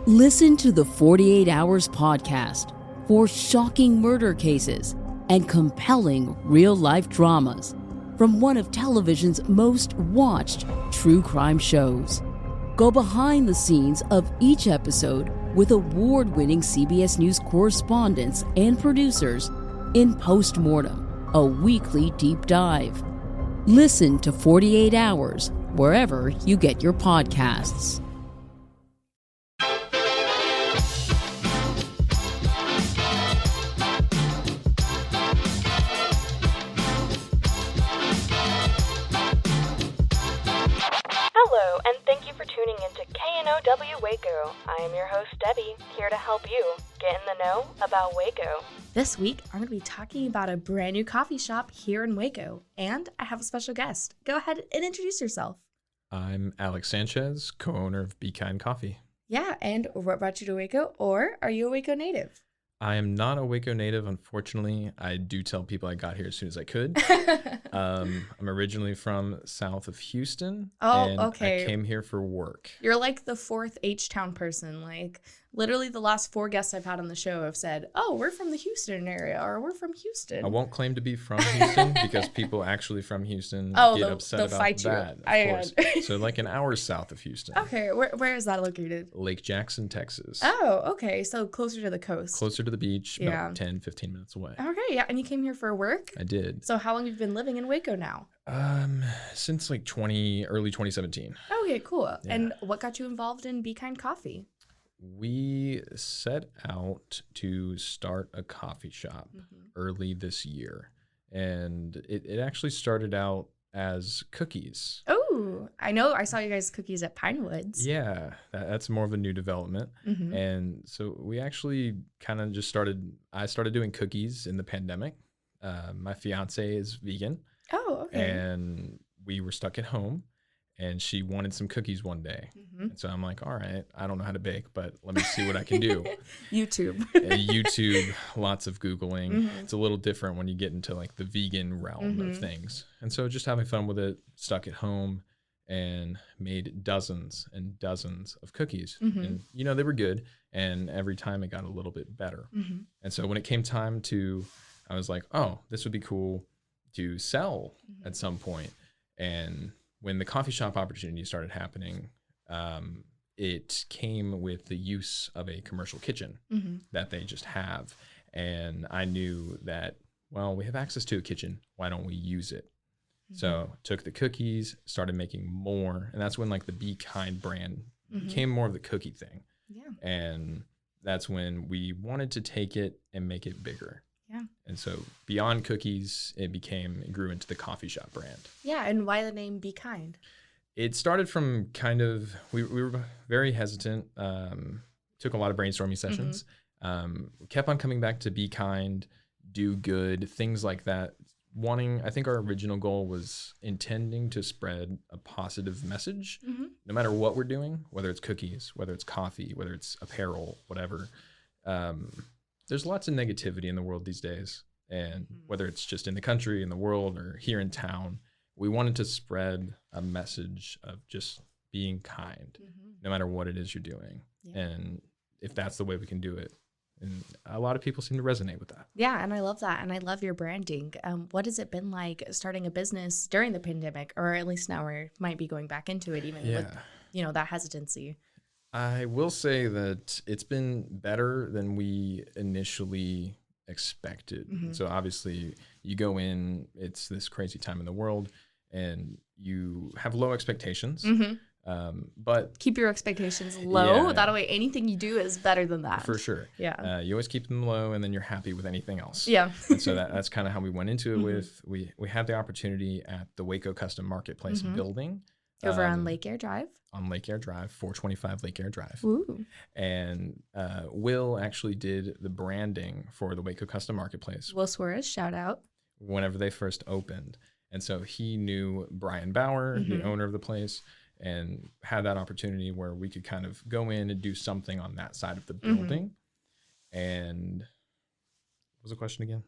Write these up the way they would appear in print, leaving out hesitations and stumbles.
Listen to the 48 Hours podcast for shocking murder cases and compelling real-life dramas from one of television's most watched true crime shows. Go behind the scenes of each episode with award-winning CBS News correspondents and producers in Postmortem, a weekly deep dive. Listen to 48 Hours wherever you get your podcasts. Hello, and thank you for tuning into KNOW Waco. I am your host, Debbie, here to help you get in the know about Waco. This week, I'm going to be talking about a brand new coffee shop here in Waco, and I have a special guest. Go ahead and introduce yourself. I'm Alex Sanchez, co-owner of Be Kind Coffee. Yeah, and what brought you to Waco, or are you a Waco native? I am not a Waco native, unfortunately. I do tell people I got here as soon as I could. I'm originally from south of Houston. Oh, okay. I came here for work. You're like the fourth H-Town person. Like, literally the last 4 guests I've had on the show have said, oh, we're from the Houston area, or we're from Houston. I won't claim to be from Houston because people actually from Houston get upset they'll about fight that. you. Of course. So like an hour south of Houston. Okay, where is that located? Lake Jackson, Texas. Oh, okay. So closer to the coast. Closer to the beach, Yeah. about 10, 15 minutes away. Okay, yeah. And you came here for work? I did. So how long have you been living in Waco now? Since like early 2017. Okay, cool. Yeah. And what got you involved in Be Kind Coffee? We set out to start a coffee shop early this year, and it actually started out as cookies. Oh, I know. I saw you guys' cookies at Pinewoods. Yeah, that's more of a new development. Mm-hmm. And so we actually kind of just I started doing cookies in the pandemic. My fiance is vegan. Oh, okay. And we were stuck at home. And she wanted some cookies one day. Mm-hmm. And so I'm like, all right, I don't know how to bake, but let me see what I can do. YouTube, lots of Googling. Mm-hmm. It's a little different when you get into like the vegan realm of things. And so just having fun with it, stuck at home and made dozens and dozens of cookies. And, they were good. And every time it got a little bit better. And so when it came time I was like, oh, this would be cool to sell at some point. And when the coffee shop opportunity started happening, it came with the use of a commercial kitchen that they just have. And I knew that, well, we have access to a kitchen. Why don't we use it? So took the cookies, started making more. And that's when like the Be Kind brand became more of the cookie thing. Yeah. And that's when we wanted to take it and make it bigger. Yeah. And so beyond cookies, it grew into the coffee shop brand. Yeah. And why the name Be Kind? It started from we were very hesitant, took a lot of brainstorming sessions, kept on coming back to be kind, do good, things like that. I think our original goal was intending to spread a positive message, no matter what we're doing, whether it's cookies, whether it's coffee, whether it's apparel, whatever. There's lots of negativity in the world these days, and whether it's just in the country, in the world, or here in town, we wanted to spread a message of just being kind, no matter what it is you're doing. Yeah. And if that's the way we can do it, and a lot of people seem to resonate with that. Yeah, and I love that, and I love your branding. What has it been like starting a business during the pandemic, or at least now we might be going back into it, even with that hesitancy? I will say that it's been better than we initially expected. So obviously you go in, it's this crazy time in the world, and you have low expectations. But keep your expectations low. Yeah, that way anything you do is better than that. For sure. Yeah. You always keep them low, and then you're happy with anything else. Yeah. And so that's kind of how we went into it we had the opportunity at the Waco Custom Marketplace building. Over on Lake Air Drive? On Lake Air Drive, 425 Lake Air Drive. Ooh. And Will actually did the branding for the Waco Custom Marketplace. Will Suarez, shout out. Whenever they first opened. And so he knew Brian Bauer, the owner of the place, and had that opportunity where we could kind of go in and do something on that side of the building. And what was the question again?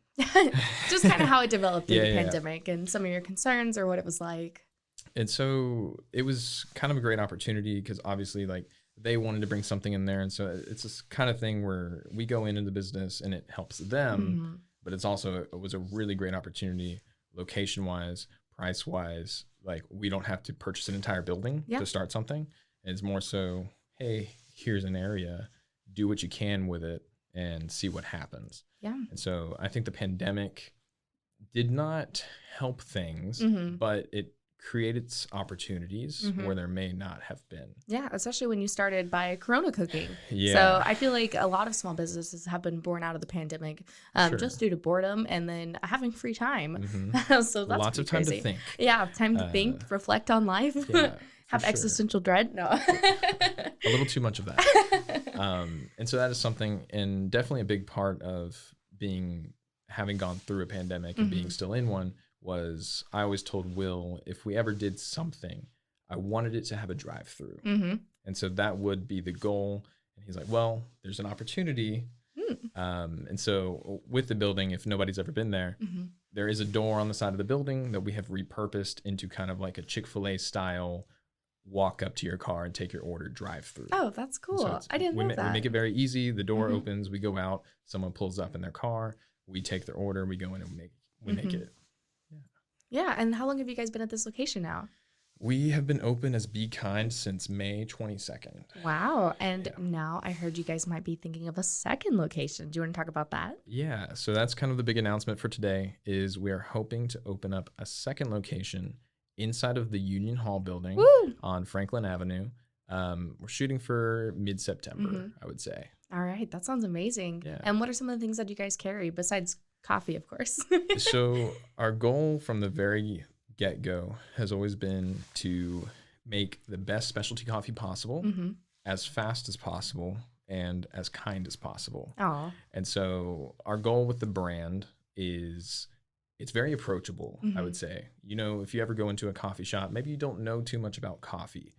Just kind of how it developed through the pandemic and some of your concerns or what it was like. And so it was kind of a great opportunity because obviously like they wanted to bring something in there. And so it's this kind of thing where we go into the business and it helps them, but it was a really great opportunity location wise, price wise. Like we don't have to purchase an entire building to start something. It's more so, hey, here's an area, do what you can with it and see what happens. Yeah. And so I think the pandemic did not help things, but it created opportunities where there may not have been. Yeah, especially when you started by Corona cooking. So I feel like a lot of small businesses have been born out of the pandemic just due to boredom and then having free time. So that's lots of time crazy. to think. Yeah, time to think, reflect on life, have existential dread. No. A little too much of that. And so that is something, and definitely a big part of having gone through a pandemic and being still in one, was I always told Will, if we ever did something, I wanted it to have a drive-through. And so that would be the goal. And he's like, well, there's an opportunity. And so with the building, if nobody's ever been there, there is a door on the side of the building that we have repurposed into kind of like a Chick-fil-A style walk up to your car and take your order drive-through. Oh, that's cool. So I didn't know that. We make it very easy. The door opens, we go out, someone pulls up in their car, we take their order, we go in and we make it. Yeah, and how long have you guys been at this location now? We have been open as Be Kind since May 22nd. Wow, and now I heard you guys might be thinking of a second location. Do you want to talk about that? Yeah, so that's kind of the big announcement for today, is we are hoping to open up a second location inside of the Union Hall building on Franklin Avenue. We're shooting for mid-September, I would say. All right, that sounds amazing. Yeah. And what are some of the things that you guys carry besides coffee, of course? So our goal from the very get-go has always been to make the best specialty coffee possible, as fast as possible, and as kind as possible. Oh. And so our goal with the brand is it's very approachable, I would say. You know, if you ever go into a coffee shop, maybe you don't know too much about coffee.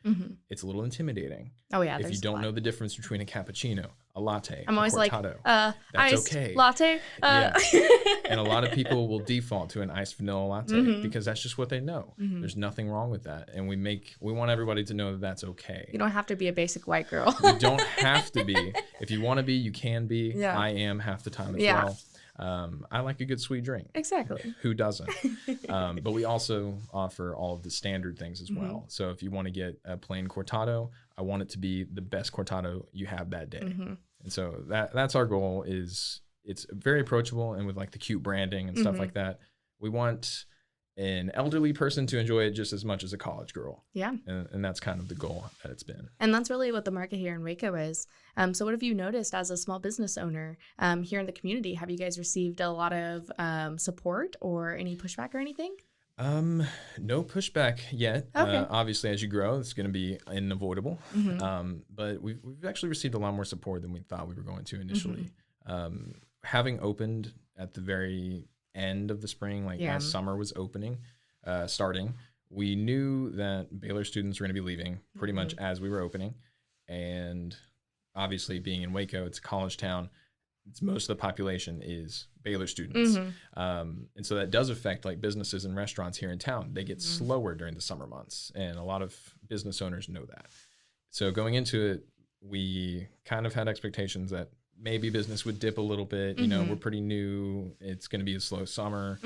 It's a little intimidating. Oh, yeah. If you don't know the difference between a cappuccino, a latte, I'm always cortado, like, that's iced okay. Latte. Yeah. And a lot of people will default to an iced vanilla latte because that's just what they know. There's nothing wrong with that. And we want everybody to know that that's okay. You don't have to be a basic white girl. You don't have to be. If you want to be, you can be. Yeah. I am half the time as well. I like a good sweet drink. Exactly. Who doesn't? But we also offer all of the standard things as well. So if you want to get a plain cortado, I want it to be the best cortado you have that day. And so that's our goal. Is it's very approachable, and with like the cute branding and stuff like that, we want an elderly person to enjoy it just as much as a college girl. Yeah. And that's kind of the goal that it's been. And that's really what the market here in Waco is. So what have you noticed as a small business owner here in the community? Have you guys received a lot of support or any pushback or anything? No pushback yet. Okay. Obviously, as you grow, it's going to be unavoidable. But we've actually received a lot more support than we thought we were going to initially. Having opened at the very end of the spring, as summer was starting, we knew that Baylor students were going to be leaving pretty much as we were opening. And obviously, being in Waco, it's a college town. Most of the population is Baylor students. And so that does affect like businesses and restaurants here in town. They get slower during the summer months, and a lot of business owners know that. So going into it, we kind of had expectations that maybe business would dip a little bit. You know, we're pretty new. It's going to be a slow summer.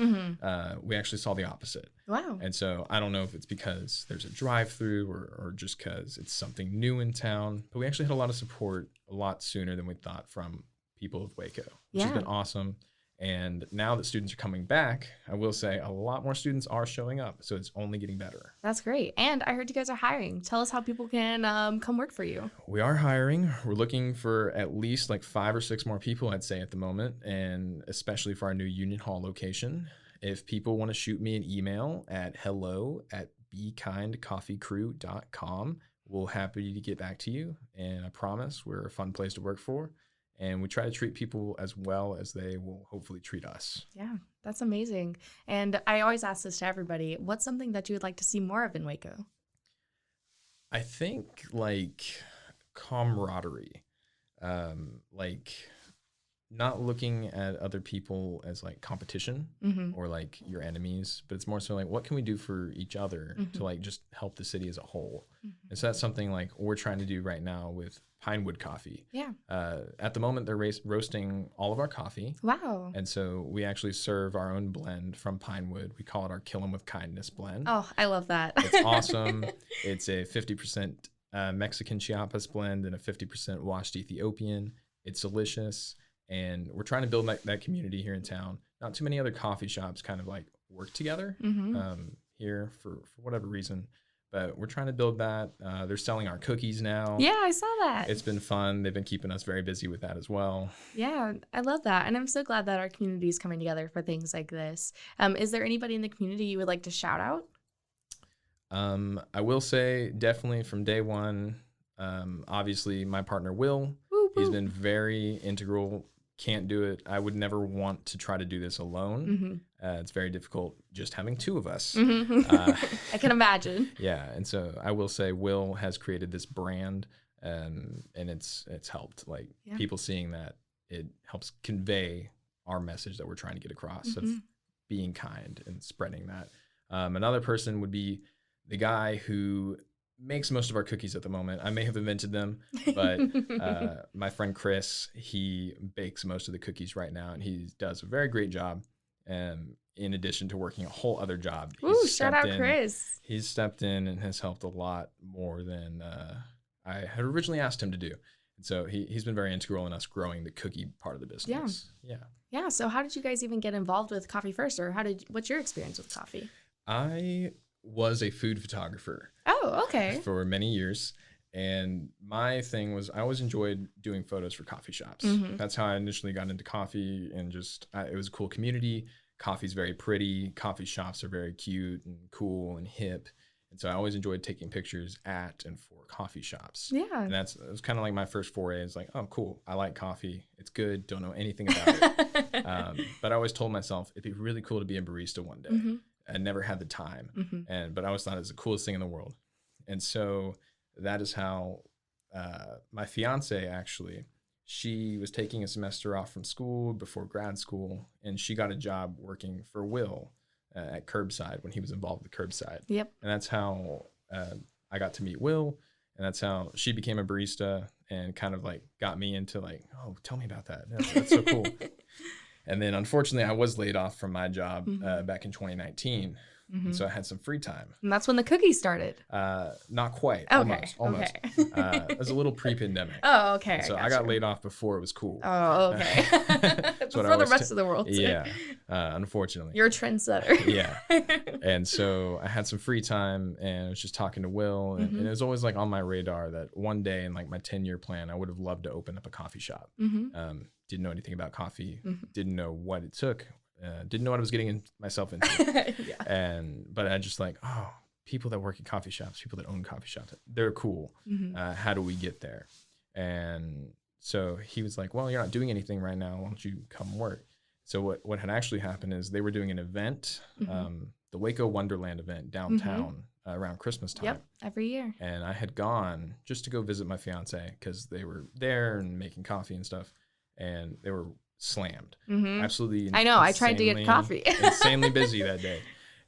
We actually saw the opposite. Wow. And so I don't know if it's because there's a drive-through or just because it's something new in town. But we actually had a lot of support a lot sooner than we thought from people of Waco, which has been awesome. And now that students are coming back, I will say a lot more students are showing up. So it's only getting better. That's great. And I heard you guys are hiring. Tell us how people can come work for you. We are hiring. We're looking for at least like 5 or 6 more people, I'd say, at the moment. And especially for our new Union Hall location. If people want to shoot me an email at hello@bekindcoffeecrew.com, we'll happy to get back to you. And I promise we're a fun place to work for. And we try to treat people as well as they will hopefully treat us. Yeah, that's amazing. And I always ask this to everybody. What's something that you would like to see more of in Waco? I think like camaraderie. Like not looking at other people as like competition or like your enemies, but it's more so like, what can we do for each other to like just help the city as a whole? And so that's something like we're trying to do right now with Pinewood Coffee. Yeah. At the moment, they're roasting all of our coffee. Wow. And so we actually serve our own blend from Pinewood. We call it our Kill 'em with Kindness blend. Oh, I love that. It's awesome. It's a 50% Mexican Chiapas blend and a 50% washed Ethiopian. It's delicious. And we're trying to build that community here in town. Not too many other coffee shops kind of like work together here for whatever reason. But we're trying to build that. They're selling our cookies now. Yeah, I saw that. It's been fun. They've been keeping us very busy with that as well. Yeah, I love that. And I'm so glad that our community is coming together for things like this. Is there anybody in the community you would like to shout out? I will say definitely from day one, obviously my partner, Will, he's been very integral. Can't do it. I would never want to try to do this alone. It's very difficult just having two of us. I can imagine. Yeah. And so I will say Will has created this brand and it's helped like people seeing that it helps convey our message that we're trying to get across of being kind and spreading that. Another person would be the guy who makes most of our cookies at the moment. I may have invented them, but my friend Chris, he bakes most of the cookies right now, and he does a very great job. In addition to working a whole other job. Ooh, shout out Chris. He's stepped in and has helped a lot more than I had originally asked him to do. And so he's been very integral in us growing the cookie part of the business. Yeah. So how did you guys even get involved with Coffee First, or what's your experience with coffee? I was a food photographer. Oh, okay. For many years. And my thing was I always enjoyed doing photos for coffee shops. That's how I initially got into coffee, and just it was a cool community. Coffee's very pretty. Coffee shops are very cute and cool and hip. And so I always enjoyed taking pictures at and for coffee shops. Yeah. And it was kind of like my first foray. It's like, oh, cool. I like coffee. It's good. Don't know anything about it. But I always told myself it'd be really cool to be a barista one day. I never had the time. But I always thought it was the coolest thing in the world. And so that is how my fiance, actually, she was taking a semester off from school before grad school, and she got a job working for Will at Curbside when he was involved with Curbside. Yep. And that's how I got to meet Will, and that's how she became a barista and kind of like got me into like, oh, tell me about that. That's so cool. And then unfortunately, I was laid off from my job back in 2019. And so I had some free time. And that's when the cookies started. Not quite. Okay. Almost. Okay. It was a little pre-pandemic. Oh, okay. So I got laid off before it was cool. Oh, okay. Before the rest of the world. Yeah. Unfortunately. You're a trendsetter. Yeah. And so I had some free time, and I was just talking to Will, and it was always like on my radar that one day in like my 10-year plan, I would have loved to open up a coffee shop. Didn't know anything about coffee. Didn't know what it took. Didn't know what I was getting myself into. But I just like, oh, people that work at coffee shops, people that own coffee shops, they're cool. How do we get there? And so he was like, well, you're not doing anything right now. Why don't you come work? So what had actually happened is they were doing an event, the Waco Wonderland event downtown around Christmas time. Yep, every year. And I had gone just to go visit my fiance because they were there and making coffee and stuff. And they were slammed. Absolutely. I know. I tried to get coffee. Insanely busy that day.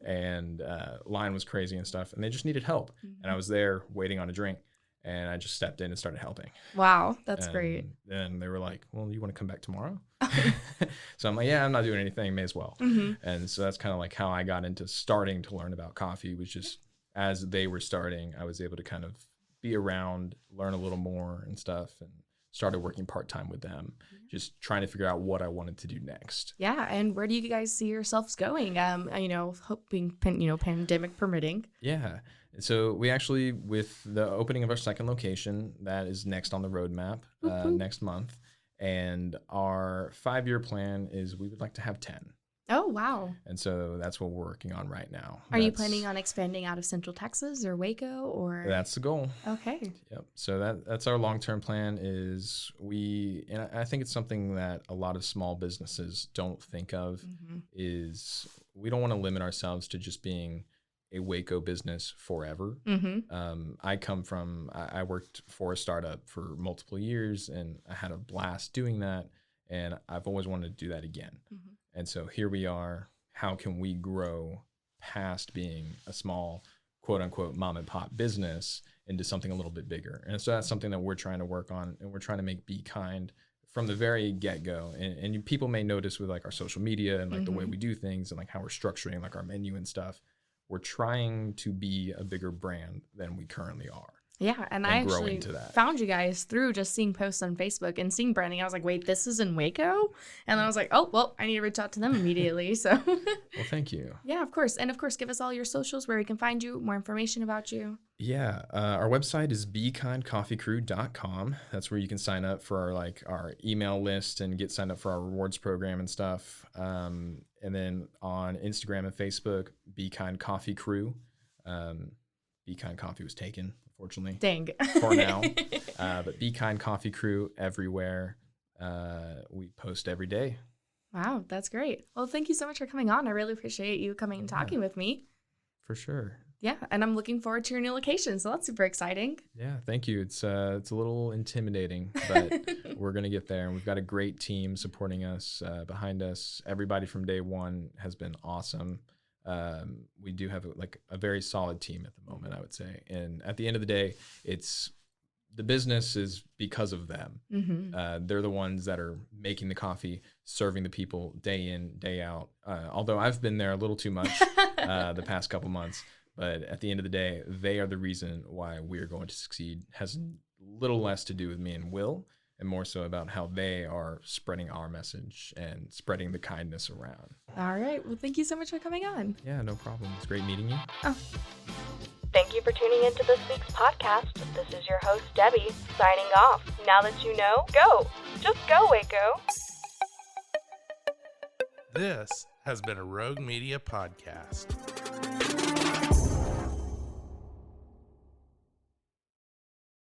And line was crazy and stuff. And they just needed help. And I was there waiting on a drink. And I just stepped in and started helping. Wow. That's great. And they were like, well, you want to come back tomorrow? So I'm like, yeah, I'm not doing anything. May as well. And so that's kind of like how I got into starting to learn about coffee, was just as they were starting, I was able to kind of be around, learn a little more and stuff. And started working part-time with them, just trying to figure out what I wanted to do next. Yeah. And where do you guys see yourselves going? Hoping, pandemic permitting. Yeah. So we actually, with the opening of our second location, that is next on the roadmap next month. And our 5-year plan is we would like to have 10. Oh, wow. And so that's what we're working on right now. Are you planning on expanding out of Central Texas or Waco, or? That's the goal. Okay. Yep. So that's our long-term plan is and I think it's something that a lot of small businesses don't think of is we don't want to limit ourselves to just being a Waco business forever. I worked for a startup for multiple years, and I had a blast doing that. And I've always wanted to do that again. And so here we are. How can we grow past being a small, quote unquote, mom and pop business into something a little bit bigger? And so that's something that we're trying to work on, and we're trying to make Be Kind from the very get-go. And people may notice with like our social media and like the way we do things and like how we're structuring like our menu and stuff, we're trying to be a bigger brand than we currently are. Yeah, and I actually found you guys through just seeing posts on Facebook and seeing branding. I was like, wait, this is in Waco? And I was like, oh, well, I need to reach out to them immediately. So, well, thank you. Yeah, of course. And of course, give us all your socials where we can find you, more information about you. Yeah, our website is bekindcoffeecrew.com. That's where you can sign up for our email list and get signed up for our rewards program and stuff. And then on Instagram and Facebook, Be Kind Coffee Crew. Be Kind Coffee was taken, unfortunately. Dang. For now. But Be Kind Coffee Crew everywhere. We post every day. Wow, that's great. Well, thank you so much for coming on. I really appreciate you coming and talking with me. For sure. Yeah, and I'm looking forward to your new location, so that's super exciting. Yeah, thank you. It's a little intimidating, but we're going to get there. And we've got a great team supporting us, behind us. Everybody from day one has been awesome. We do have a very solid team at the moment, I would say. And at the end of the day, the business is because of them. They're the ones that are making the coffee, serving the people day in, day out. Although I've been there a little too much the past couple months. But at the end of the day, they are the reason why we're going to succeed. Has little less to do with me and Will, and more so about how they are spreading our message and spreading the kindness around. All right. Well, thank you so much for coming on. Yeah, no problem. It's great meeting you. Oh. Thank you for tuning into this week's podcast. This is your host, Debbie, signing off. Now that you know, go. Just go, Waco. This has been a Rogue Media podcast.